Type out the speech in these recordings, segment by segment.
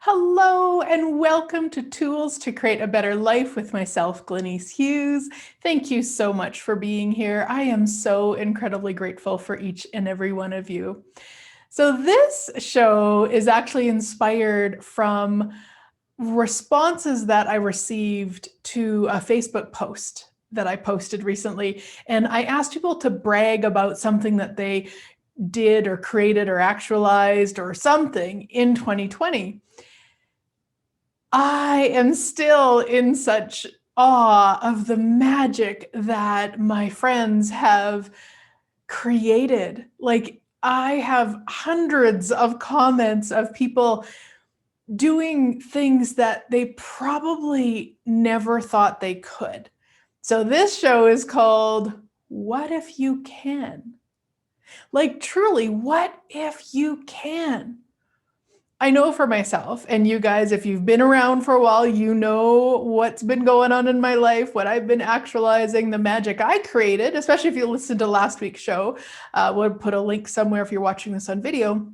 Hello and welcome to Tools to Create a Better Life with myself, Glenyce Hughes. Thank you so much for being here. I am so incredibly grateful for each and every one of you. So this show is actually inspired from responses that I received to a Facebook post that I posted recently. And I asked people to brag about something that they did or created or actualized or something in 2020. I am still in such awe of the magic that my friends have created. Like, I have hundreds of comments of people doing things that they probably never thought they could. So this show is called What If You Can? Like, truly, what if you can? I know for myself, and you guys, if you've been around for a while, you know what's been going on in my life, what I've been actualizing, the magic I created, especially if you listened to last week's show. We'll put a link somewhere if you're watching this on video.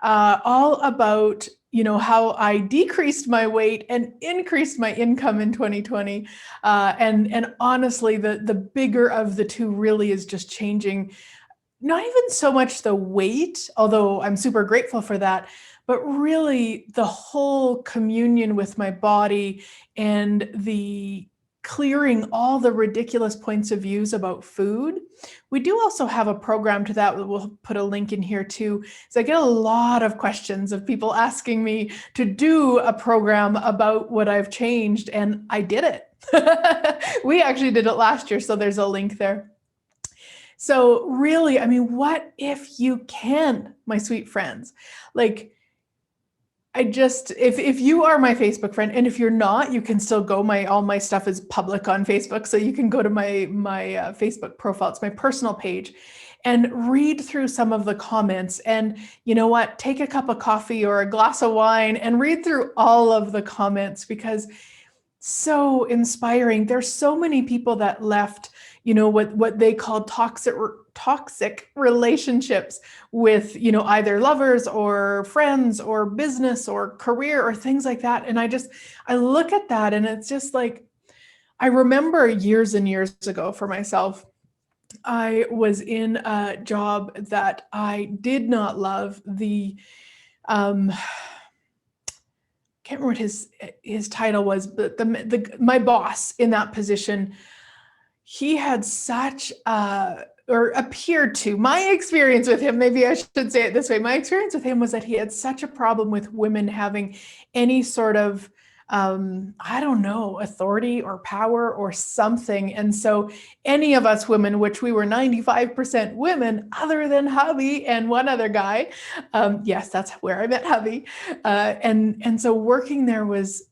All about, how I decreased my weight and increased my income in 2020. And honestly, the bigger of the two really is just changing, not even so much the weight, although I'm super grateful for that, but really the whole communion with my body and the clearing all the ridiculous points of views about food. We do also have a program to that. We'll put a link in here too. So I get a lot of questions of people asking me to do a program about what I've changed, and I did it. We actually did it last year, so there's a link there. So really, I mean, what if you can, my sweet friends? Like, if you are my Facebook friend, and if you're not, you can still go. All my stuff is public on Facebook, so you can go to my Facebook profile. It's my personal page, and read through some of the comments. And you know what? Take a cup of coffee or a glass of wine and read through all of the comments, because so inspiring. There's so many people that left, what they call toxic relationships with, either lovers or friends or business or career or things like that. And I look at that and it's just like, I remember years and years ago for myself, I was in a job that I did not love. Can't remember what his title was, but my boss in that position, he had such or appeared to, my experience with him, maybe I should say it this way, my experience with him was that he had such a problem with women having any sort of I don't know, authority or power or something. And so any of us women, which we were 95% women, other than hubby and one other guy, yes, that's where I met hubby. And so working there was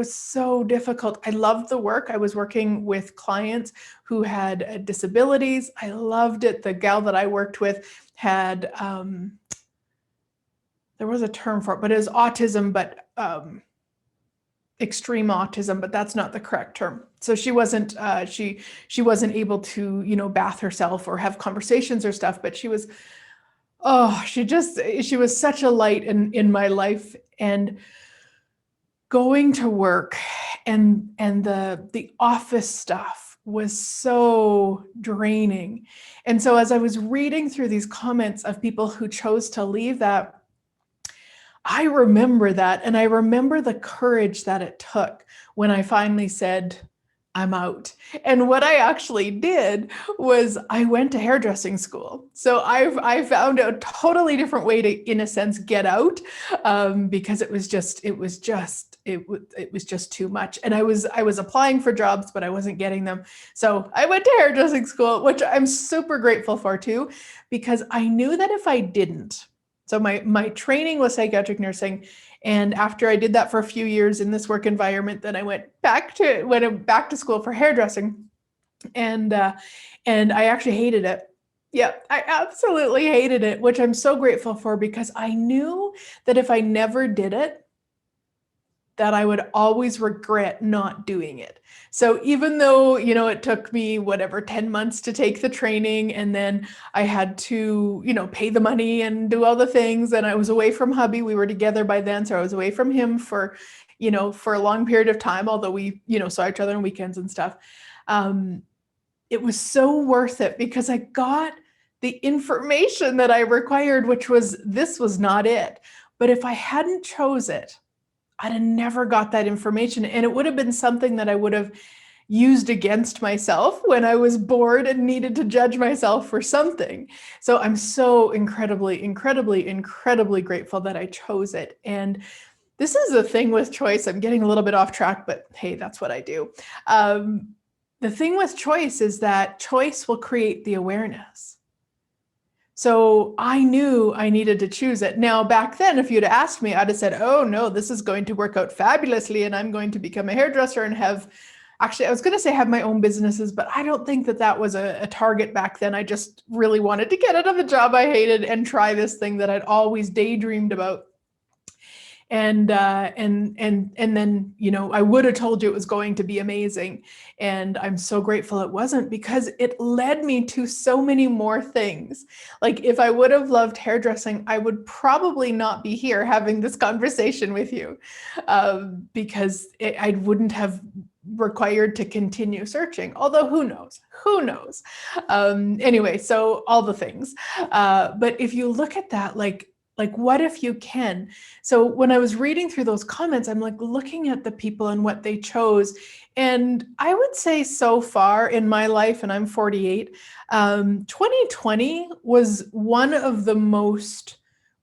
so difficult. I loved the work. I was working with clients who had disabilities. I loved it. The gal that I worked with had, there was a term for it, but it was autism, but extreme autism, but that's not the correct term. So she wasn't she wasn't able to, bath herself or have conversations or stuff, but she was she was such a light in my life. And going to work and the office stuff was so draining. And so as I was reading through these comments of people who chose to leave that, I remember that, and I remember the courage that it took when I finally said, I'm out. And what I actually did was I went to hairdressing school. So I found a totally different way to, in a sense, get out, because it was just too much. And I was applying for jobs, but I wasn't getting them. So I went to hairdressing school, which I'm super grateful for too, because I knew that if I didn't, so my training was psychiatric nursing. And after I did that for a few years in this work environment, then I went back to school for hairdressing. And I actually hated it. Yeah, I absolutely hated it, which I'm so grateful for, because I knew that if I never did it, that I would always regret not doing it. So even though, it took me whatever, 10 months to take the training, and then I had to, pay the money and do all the things, and I was away from hubby. We were together by then, so I was away from him for a long period of time, although we, saw each other on weekends and stuff. It was so worth it because I got the information that I required, which was, this was not it. But if I hadn't chose it, I'd have never got that information. And it would have been something that I would have used against myself when I was bored and needed to judge myself for something. So I'm so incredibly, incredibly, incredibly grateful that I chose it. And this is the thing with choice. I'm getting a little bit off track, but hey, that's what I do. The thing with choice is that choice will create the awareness. So I knew I needed to choose it. Now, back then, if you'd asked me, I'd have said, oh no, this is going to work out fabulously and I'm going to become a hairdresser and actually, I was going to say have my own businesses, but I don't think that was a target back then. I just really wanted to get out of a job I hated and try this thing that I'd always daydreamed about. And then, I would have told you it was going to be amazing. And I'm so grateful it wasn't, because it led me to so many more things. Like if I would have loved hairdressing, I would probably not be here having this conversation with you, because I wouldn't have required to continue searching. Although who knows? Anyway, so all the things. But if you look at that, like what if you can? So when I was reading through those comments, I'm like looking at the people and what they chose. And I would say so far in my life, and I'm 48, 2020 was one of the most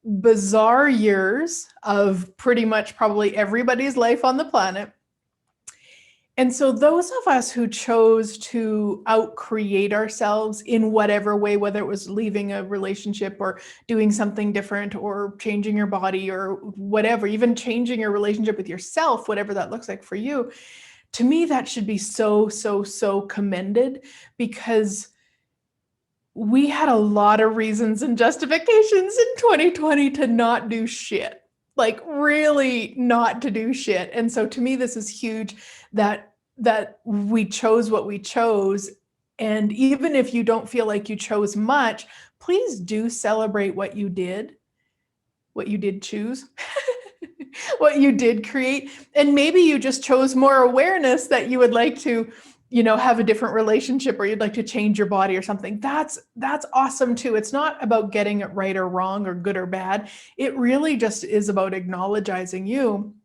bizarre years of pretty much probably everybody's life on the planet. And so those of us who chose to outcreate ourselves in whatever way, whether it was leaving a relationship or doing something different or changing your body or whatever, even changing your relationship with yourself, whatever that looks like for you, to me, that should be so, so, so commended, because we had a lot of reasons and justifications in 2020 to not do shit. Like really not to do shit. And so to me, this is huge that we chose what we chose. And even if you don't feel like you chose much, please do celebrate what you did choose, what you did create. And maybe you just chose more awareness that you would like to, have a different relationship, or you'd like to change your body or something. That's awesome too. It's not about getting it right or wrong or good or bad. It really just is about acknowledging you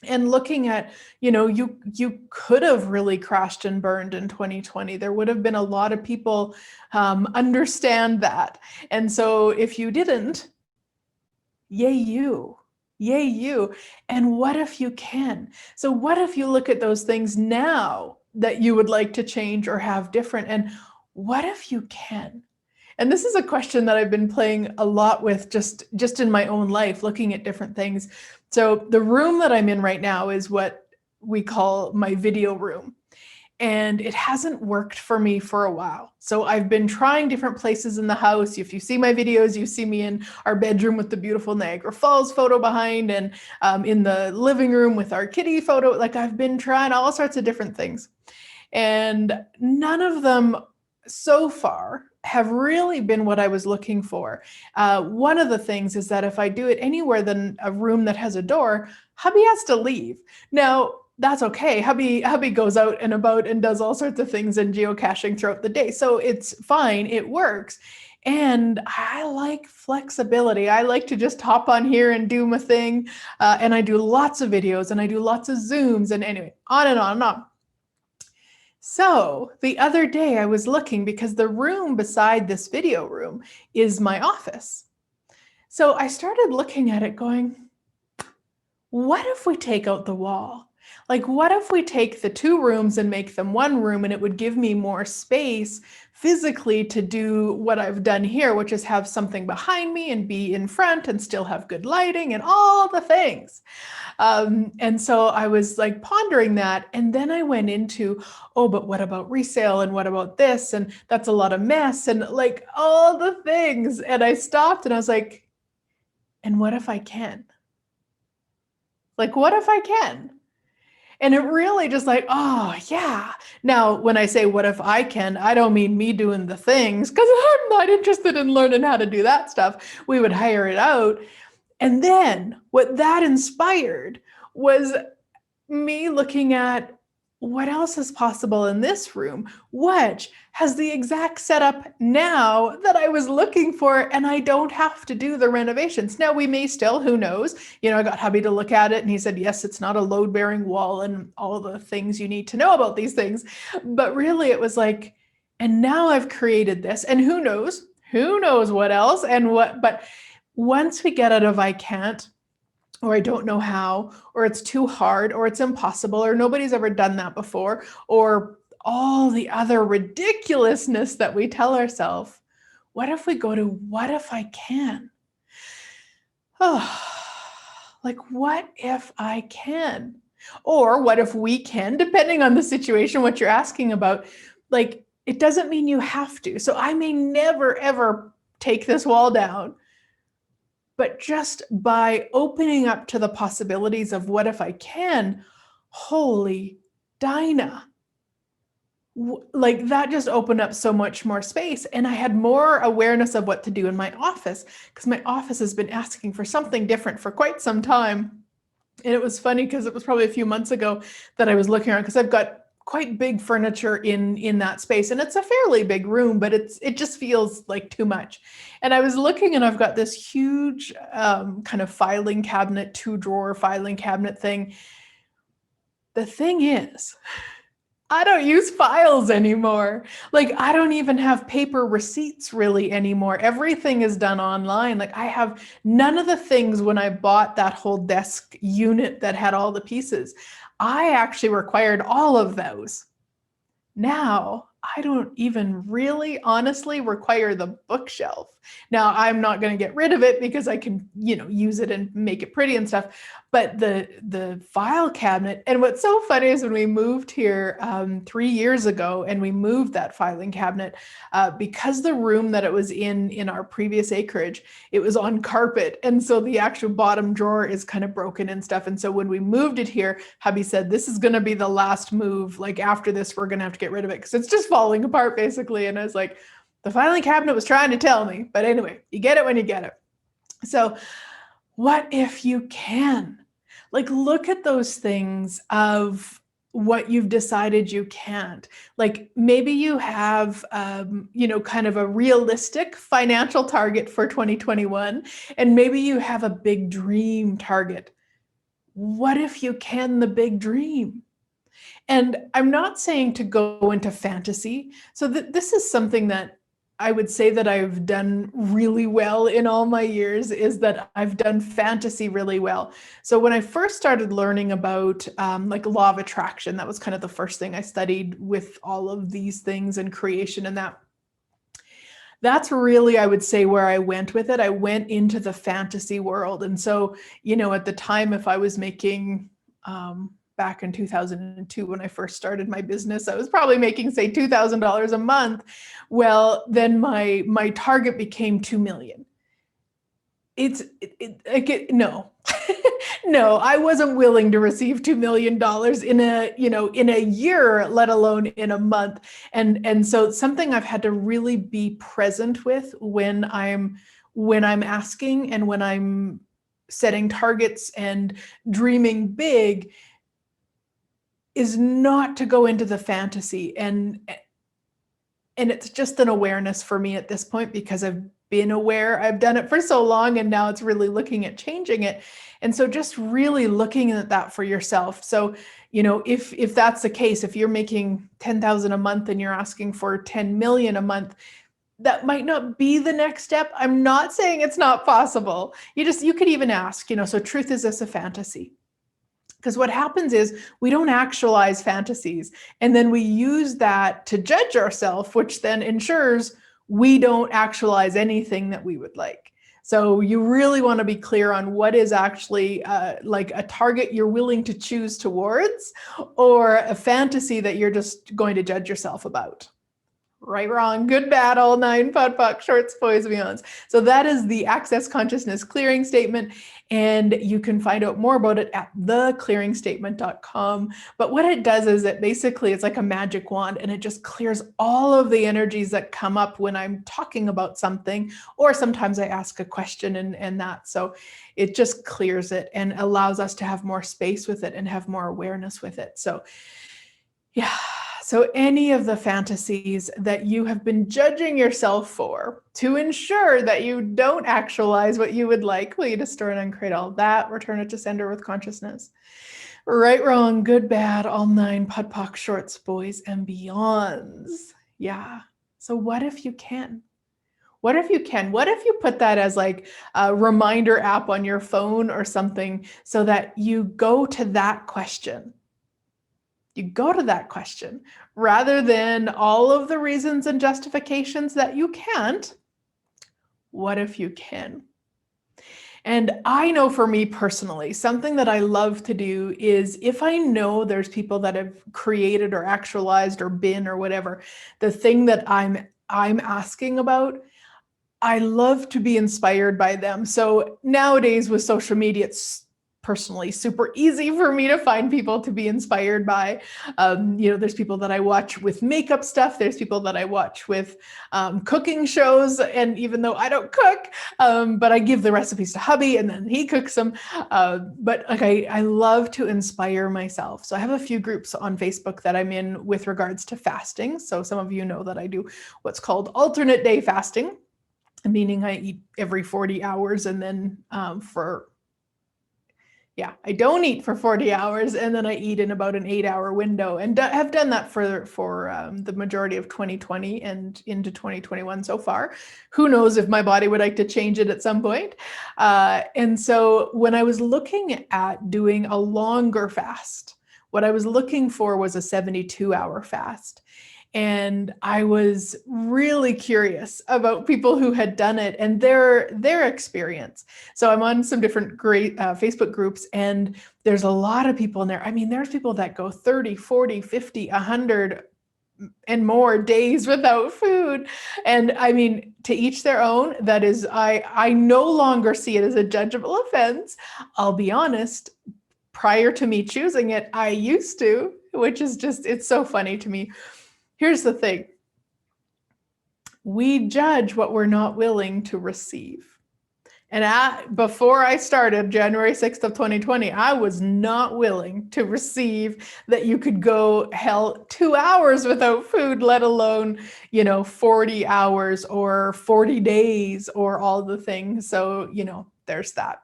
and looking at, you could have really crashed and burned in 2020. There would have been a lot of people understand that. And so if you didn't, yay you. Yay you. And what if you can? So what if you look at those things now that you would like to change or have different? And what if you can? And this is a question that I've been playing a lot with just in my own life, looking at different things. So the room that I'm in right now is what we call my video room. And it hasn't worked for me for a while. So I've been trying different places in the house. If you see my videos, you see me in our bedroom with the beautiful Niagara Falls photo behind, and in the living room with our kitty photo. Like I've been trying all sorts of different things. And none of them so far have really been what I was looking for. One of the things is that if I do it anywhere than a room that has a door, hubby has to leave. Now, that's okay. Hubby goes out and about and does all sorts of things in geocaching throughout the day. So it's fine, it works. And I like flexibility. I like to just hop on here and do my thing. And I do lots of videos and I do lots of Zooms, and anyway, on and on and on. So the other day I was looking, because the room beside this video room is my office. So I started looking at it going, what if we take out the wall? Like, what if we take the two rooms and make them one room, and it would give me more space physically to do what I've done here, which is have something behind me and be in front and still have good lighting and all the things. And so I was like pondering that. And then I went into, oh, but what about resale? And what about this? And that's a lot of mess and like all the things. And I stopped and I was like, and what if I can? Like, what if I can? And it really just like, oh yeah. Now, when I say, what if I can, I don't mean me doing the things, because I'm not interested in learning how to do that stuff. We would hire it out. And then what that inspired was me looking at what else is possible in this room, which has the exact setup now that I was looking for, and I don't have to do the renovations. Now we may still, who knows, I got hubby to look at it and he said, yes, it's not a load-bearing wall and all the things you need to know about these things. But really it was like, and now I've created this, and who knows what else and what, but once we get out of I can't, or I don't know how, or it's too hard, or it's impossible, or nobody's ever done that before, or all the other ridiculousness that we tell ourselves, what if we go to, what if I can? Oh, like, what if I can? Or what if we can, depending on the situation, what you're asking about. Like, it doesn't mean you have to. So I may never, ever take this wall down. But just by opening up to the possibilities of what if I can, holy Dinah. Like that just opened up so much more space. And I had more awareness of what to do in my office, because my office has been asking for something different for quite some time. And it was funny because it was probably a few months ago that I was looking around, because I've got quite big furniture in that space, and it's a fairly big room, but it just feels like too much. And I was looking, and I've got this huge kind of filing cabinet, 2-drawer filing cabinet thing. The thing is, I don't use files anymore. Like, I don't even have paper receipts really anymore. Everything is done online. Like, I have none of the things when I bought that whole desk unit that had all the pieces. I actually required all of those. Now, I don't even really honestly require the bookshelf. Now, I'm not going to get rid of it because I can, use it and make it pretty and stuff. But the file cabinet, and what's so funny is when we moved here 3 years ago, and we moved that filing cabinet, because the room that it was in our previous acreage, it was on carpet. And so the actual bottom drawer is kind of broken and stuff. And so when we moved it here, hubby said, this is going to be the last move. Like, after this, we're going to have to get rid of it because it's just falling apart basically. And I was like, the filing cabinet was trying to tell me, but anyway, you get it when you get it. So what if you can? Like, look at those things of what you've decided you can't. Like, maybe you have, kind of a realistic financial target for 2021, and maybe you have a big dream target. What if you can the big dream? And I'm not saying to go into fantasy. So this is something that I would say that I've done really well in all my years, is that I've done fantasy really well. So when I first started learning about like law of attraction, that was kind of the first thing I studied with all of these things and creation, and that's really, I would say, where I went with it. I went into the fantasy world. And so, at the time, if I was making, back in 2002, when I first started my business, I was probably making, say, $2,000 a month. Well, then my target became 2 million. No, no, I wasn't willing to receive $2 million in a year, let alone in a month. And so something I've had to really be present with when I'm asking and when I'm setting targets and dreaming big, is not to go into the fantasy. And it's just an awareness for me at this point, because I've been aware. I've done it for so long, and now it's really looking at changing it. And so just really looking at that for yourself. So, if that's the case, if you're making 10,000 a month and you're asking for 10 million a month, that might not be the next step. I'm not saying it's not possible. You could even ask, so truth, is this a fantasy? Because what happens is we don't actualize fantasies, and then we use that to judge ourselves, which then ensures we don't actualize anything that we would like. So you really want to be clear on what is actually like a target you're willing to choose towards, or a fantasy that you're just going to judge yourself about. Right, wrong, good, bad, all nine, POD, POC, shorts, boys, beyonds. So that is the Access Consciousness Clearing Statement, and you can find out more about it at theclearingstatement.com. But what it does is it basically, it's like a magic wand, and it just clears all of the energies that come up when I'm talking about something, or sometimes I ask a question and that. So it just clears it and allows us to have more space with it and have more awareness with it. So yeah. So any of the fantasies that you have been judging yourself for to ensure that you don't actualize what you would like, will you just store and uncreate all that, return it to sender with consciousness? Right, wrong, good, bad, all nine, POD, POC, shorts, boys, and beyonds. Yeah. So what if you can? What if you can? What if you put that as like a reminder app on your phone or something so that you go to that question? You go to that question rather than all of the reasons and justifications that you can't. What if you can? And I know for me personally, something that I love to do is if I know there's people that have created or actualized or been or whatever, the thing that I'm asking about, I love to be inspired by them. So nowadays with social media, it's personally super easy for me to find people to be inspired by. There's people that I watch with makeup stuff. There's people that I watch with cooking shows. And even though I don't cook, but I give the recipes to hubby and then he cooks them. But like I love to inspire myself. So I have a few groups on Facebook that I'm in with regards to fasting. So some of you know that I do what's called alternate day fasting, meaning I eat every 40 hours and then I don't eat for 40 hours and then I eat in about an 8-hour window, and have done that for the majority of 2020 and into 2021 so far. Who knows if my body would like to change it at some point. And so when I was looking at doing a longer fast, what I was looking for was a 72-hour fast. And I was really curious about people who had done it and their experience. So I'm on some different great Facebook groups, and there's a lot of people in there. I mean, there's people that go 30, 40, 50, 100 and more days without food. And I mean, to each their own. That is, I no longer see it as a judgeable offense. I'll be honest, prior to me choosing it, I used to, which is just, it's so funny to me. Here's the thing. We judge what we're not willing to receive. And before I started January 6th of 2020, I was not willing to receive that you could go 2 hours without food, let alone, 40 hours or 40 days or all the things. So, there's that.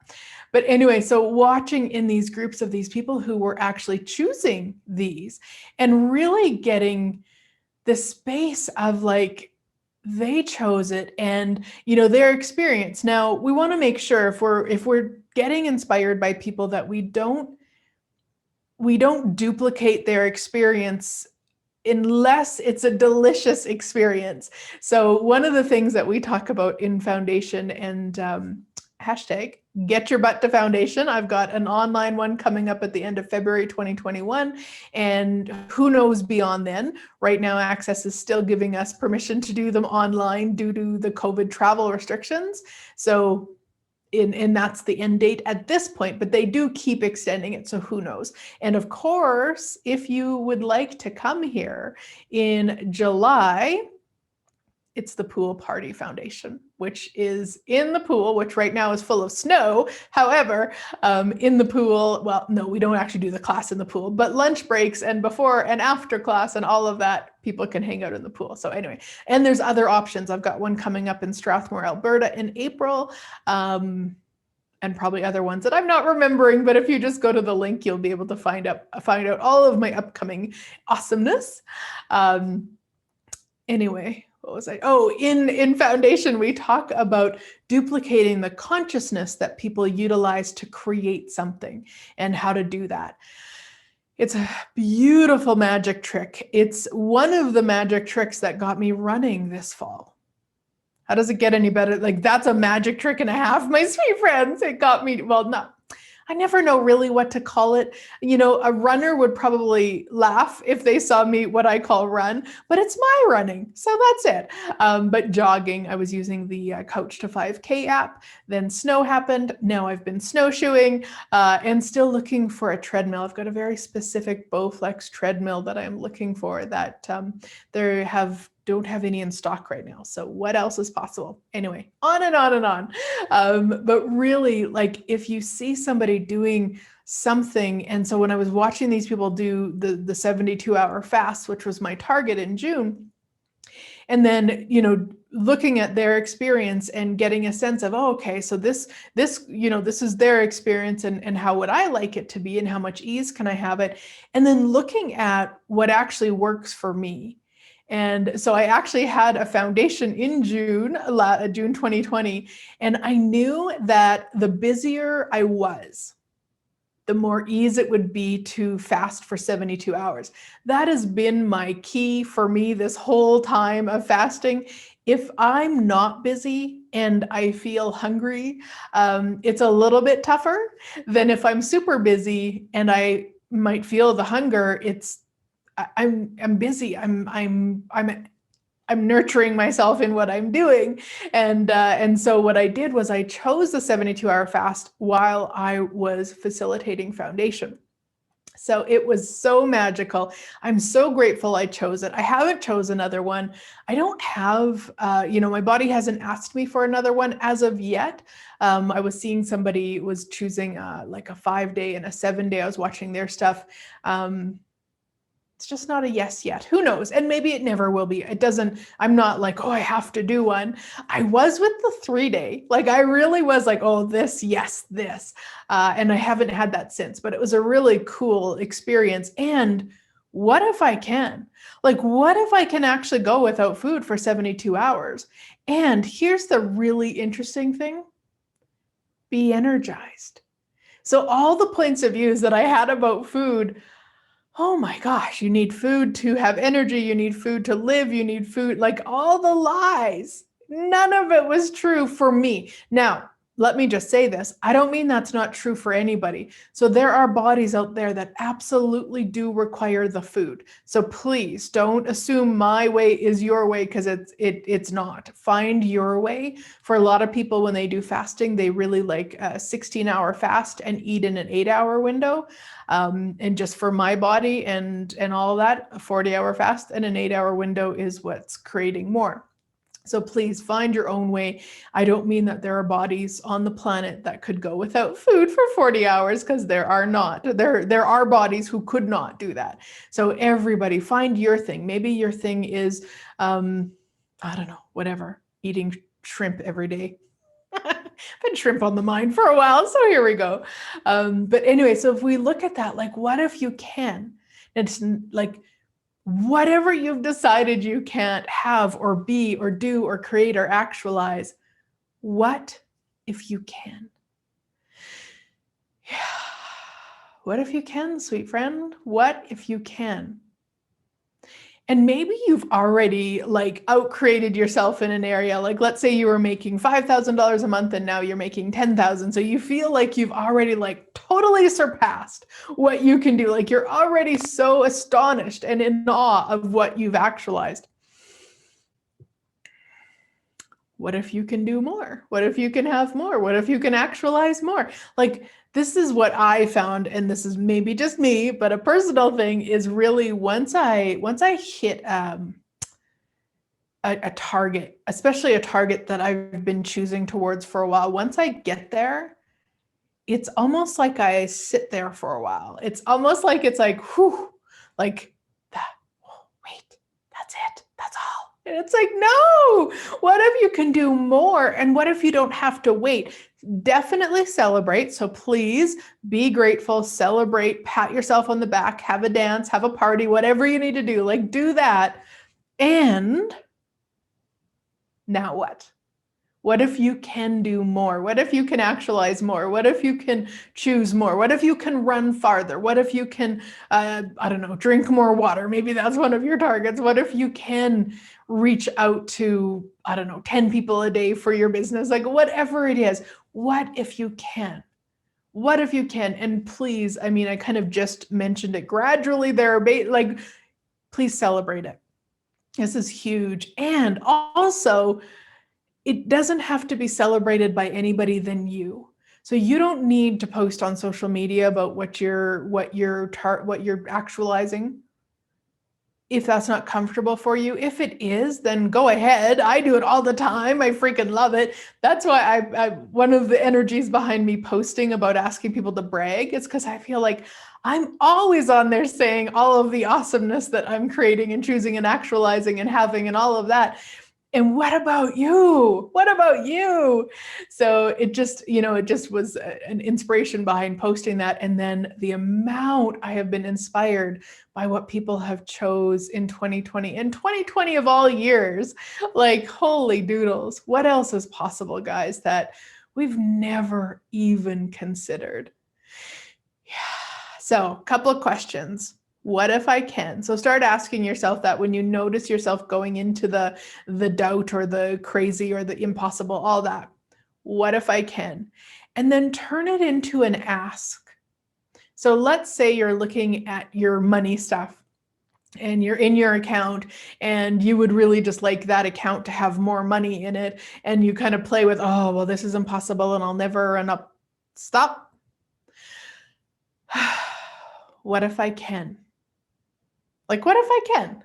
But anyway, so watching in these groups of these people who were actually choosing these and really getting the space of like, they chose it and, their experience. Now we want to make sure if we're getting inspired by people that we don't duplicate their experience unless it's a delicious experience. So one of the things that we talk about in Foundation and hashtag get your butt to Foundation. I've got an online one coming up at the end of February 2021, and who knows beyond then. Right now, Access is still giving us permission to do them online due to the COVID travel restrictions. So and that's the end date at this point, but they do keep extending it, so who knows. And of course, if you would like to come here in July, it's the Pool Party Foundation, which is in the pool, which right now is full of snow. However, in the pool, well, no, we don't actually do the class in the pool, but lunch breaks and before and after class and all of that, people can hang out in the pool. So anyway, and there's other options. I've got one coming up in Strathmore, Alberta in April, and probably other ones that I'm not remembering, but if you just go to the link, you'll be able to find out all of my upcoming awesomeness. Anyway. What was I? Oh, in Foundation, we talk about duplicating the consciousness that people utilize to create something and how to do that. It's a beautiful magic trick. It's one of the magic tricks that got me running this fall. How does it get any better? Like, that's a magic trick and a half, my sweet friends. It got me, well, not, I never know really what to call it. You know, a runner would probably laugh if they saw me what I call run, but it's my running. So that's it. But jogging, I was using the Coach to 5K app. Then snow happened. Now I've been snowshoeing and still looking for a treadmill. I've got a very specific Bowflex treadmill that I'm looking for that don't have any in stock right now. So what else is possible? Anyway, on and on and on. But really, like if you see somebody doing something, and so when I was watching these people do the 72-hour fast, which was my target in June, and then, you know, looking at their experience and getting a sense of, oh, okay, so this is their experience and how would I like it to be and how much ease can I have it? And then looking at what actually works for me. And so I actually had a foundation in June 2020, and I knew that the busier I was, the more ease it would be to fast for 72 hours. That has been my key for me this whole time of fasting. If I'm not busy and I feel hungry, it's a little bit tougher than if I'm super busy and I might feel the hunger. I'm busy. I'm nurturing myself in what I'm doing. And so what I did was I chose the 72-hour fast while I was facilitating foundation. So it was so magical. I'm so grateful I chose it. I haven't chosen another one. I don't have, my body hasn't asked me for another one as of yet. I was seeing somebody was choosing like a 5-day and a 7-day. I was watching their stuff. It's just not a yes yet. Who knows? And maybe it never will be. I'm not like, oh, I have to do one. I was with the 3-day. Like I really was like, oh, this, yes, this. And I haven't had that since, but it was a really cool experience. And what if I can? Like, what if I can actually go without food for 72 hours? And here's the really interesting thing. Be energized. So all the points of views that I had about food, oh my gosh, you need food to have energy, you need food to live, you need food, like all the lies. None of it was true for me. Now, let me just say this. I don't mean that's not true for anybody. So there are bodies out there that absolutely do require the food. So please don't assume my way is your way, because it's not. Find your way. For a lot of people, when they do fasting, they really like a 16-hour fast and eat in an 8-hour window. And just for my body and all of that, a 40-hour fast and an 8-hour window is what's creating more. So please find your own way. I don't mean that there are bodies on the planet that could go without food for 40 hours, because there are not. There are bodies who could not do that. So everybody find your thing. Maybe your thing is, I don't know, whatever, eating shrimp every day. Been shrimp on the mind for a while, so here we go. But anyway, so if we look at that, like, what if you can? It's like, whatever you've decided you can't have or be or do or create or actualize, what if you can? Yeah. What if you can, sweet friend? What if you can? And maybe you've already like out-created yourself in an area. Like, let's say you were making $5,000 a month and now you're making 10,000. So you feel like you've already like totally surpassed what you can do. Like you're already so astonished and in awe of what you've actualized. What if you can do more? What if you can have more? What if you can actualize more? Like, this is what I found, and this is maybe just me, but a personal thing is really once I hit a target, especially a target that I've been choosing towards for a while, once I get there, it's almost like I sit there for a while. It's almost like it's like, whew, like that. Oh, wait, that's it. That's all. And it's like, no, what if you can do more? And what if you don't have to wait? Definitely celebrate. So please be grateful, celebrate, pat yourself on the back, have a dance, have a party, whatever you need to do, like do that. And now what? What if you can do more? What if you can actualize more? What if you can choose more? What if you can run farther? What if you can, I don't know, drink more water? Maybe that's one of your targets. What if you can reach out to, I don't know, 10 people a day for your business? Like whatever it is, what if you can? What if you can? And please, I mean, I kind of just mentioned it gradually there, like, please celebrate it. This is huge. And also, it doesn't have to be celebrated by anybody than you. So you don't need to post on social media about what you're actualizing, if that's not comfortable for you. If it is, then go ahead. I do it all the time. I freaking love it. That's why I one of the energies behind me posting about asking people to brag is because I feel like I'm always on there saying all of the awesomeness that I'm creating and choosing and actualizing and having and all of that. And what about you? What about you? So it just, it just was an inspiration behind posting that. And then the amount I have been inspired by what people have chose in 2020 and 2020 of all years, like, holy doodles. What else is possible, guys, that we've never even considered? Yeah. So a couple of questions. What if I can? So start asking yourself that when you notice yourself going into the doubt or the crazy or the impossible, all that. What if I can? And then turn it into an ask. So let's say you're looking at your money stuff and you're in your account and you would really just like that account to have more money in it. And you kind of play with, oh, well, this is impossible and I'll never run up. Stop. What if I can? Like, what if I can?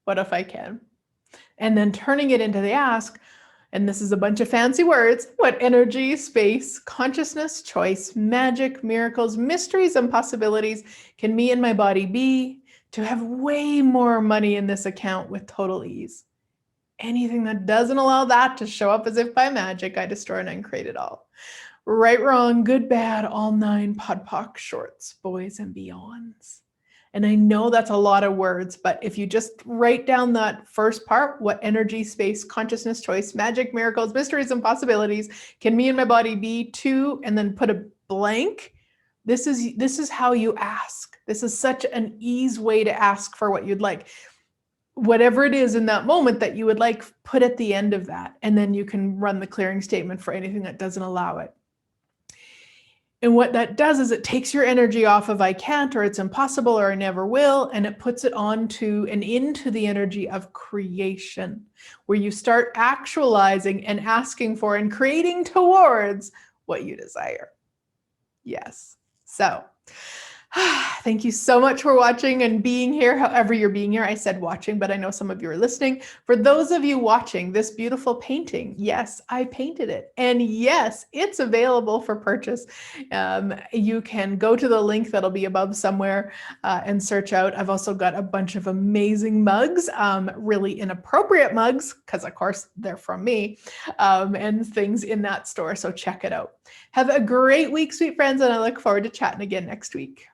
What if I can? And then turning it into the ask, and this is a bunch of fancy words, what energy, space, consciousness, choice, magic, miracles, mysteries, and possibilities can me and my body be to have way more money in this account with total ease? Anything that doesn't allow that to show up as if by magic, I destroy and uncreate it all. Right, wrong, good, bad, all 9 podpoc shorts, boys and beyonds. And I know that's a lot of words, but if you just write down that first part, what energy, space, consciousness, choice, magic, miracles, mysteries, and possibilities can me and my body be to, and then put a blank, this is how you ask. This is such an ease way to ask for what you'd like. Whatever it is in that moment that you would like, put at the end of that, and then you can run the clearing statement for anything that doesn't allow it. And what that does is it takes your energy off of I can't, or it's impossible, or I never will, and it puts it onto and into the energy of creation, where you start actualizing and asking for and creating towards what you desire. Yes. So thank you so much for watching and being here, however you're being here. I said watching, but I know some of you are listening. For those of you watching this beautiful painting, yes, I painted it. And yes, it's available for purchase. You can go to the link that'll be above somewhere and search out. I've also got a bunch of amazing mugs, really inappropriate mugs, because of course they're from me, and things in that store. So check it out. Have a great week, sweet friends, and I look forward to chatting again next week.